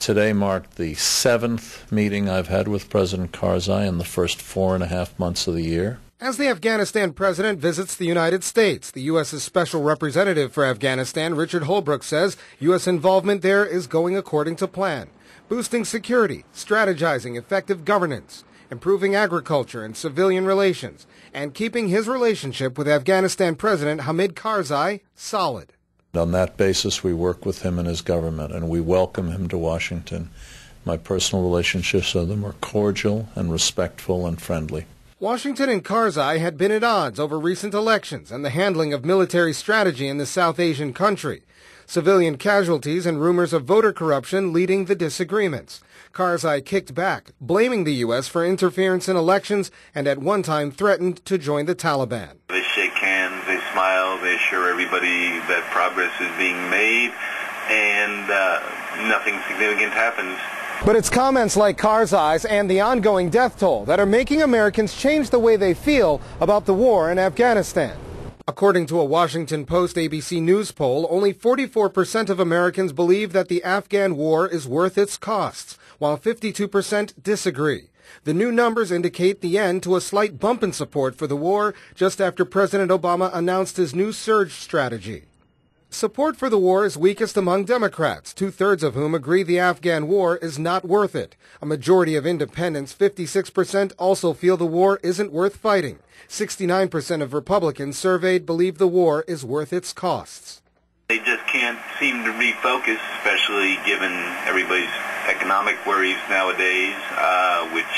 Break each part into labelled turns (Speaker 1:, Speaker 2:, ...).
Speaker 1: Today marked the 7th meeting I've had with President Karzai in the first 4.5 months of the year.
Speaker 2: As the Afghanistan president visits the United States, the U.S.'s special representative for Afghanistan, Richard Holbrooke, says U.S. involvement there is going according to plan, boosting security, strategizing effective governance, improving agriculture and civilian relations, and keeping his relationship with Afghanistan President Hamid Karzai solid.
Speaker 1: On that basis, we work with him and his government, and we welcome him to Washington. My personal relationships with him are cordial and respectful and friendly.
Speaker 2: Washington and Karzai had been at odds over recent elections and the handling of military strategy in the South Asian country. Civilian casualties and rumors of voter corruption leading the disagreements. Karzai kicked back, blaming the U.S. for interference in elections and at one time threatened to join the Taliban.
Speaker 3: They shake hands, they smile, they assure everybody that progress is being made, and nothing significant happens.
Speaker 2: But it's comments like Karzai's and the ongoing death toll that are making Americans change the way they feel about the war in Afghanistan. According to a Washington Post ABC News poll, only 44% of Americans believe that the Afghan war is worth its costs, while 52% disagree. The new numbers indicate the end to a slight bump in support for the war just after President Obama announced his new surge strategy. Support for the war is weakest among Democrats, 2/3 of whom agree the Afghan war is not worth it. A majority of independents, 56%, also feel the war isn't worth fighting. 69% of Republicans surveyed believe the war is worth its costs.
Speaker 3: They just can't seem to refocus, especially given everybody's economic worries nowadays, which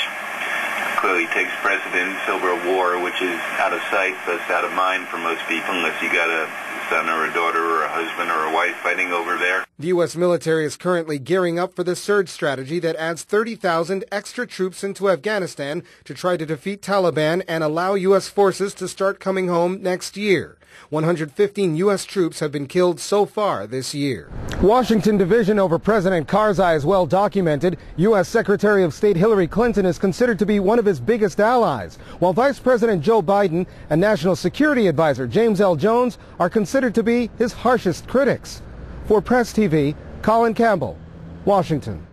Speaker 3: clearly takes precedence over a war which is out of sight but out of mind for most people, unless you got a son or a daughter or a husband or a wife fighting over there.
Speaker 2: The U.S. military is currently gearing up for the surge strategy that adds 30,000 extra troops into Afghanistan to try to defeat Taliban and allow U.S. forces to start coming home next year. 115 U.S. troops have been killed so far this year. Washington division over President Karzai is well documented. U.S. Secretary of State Hillary Clinton is considered to be one of his biggest allies, while Vice President Joe Biden and National Security Advisor James L. Jones are considered to be his harshest critics. For Press TV, Colin Campbell, Washington.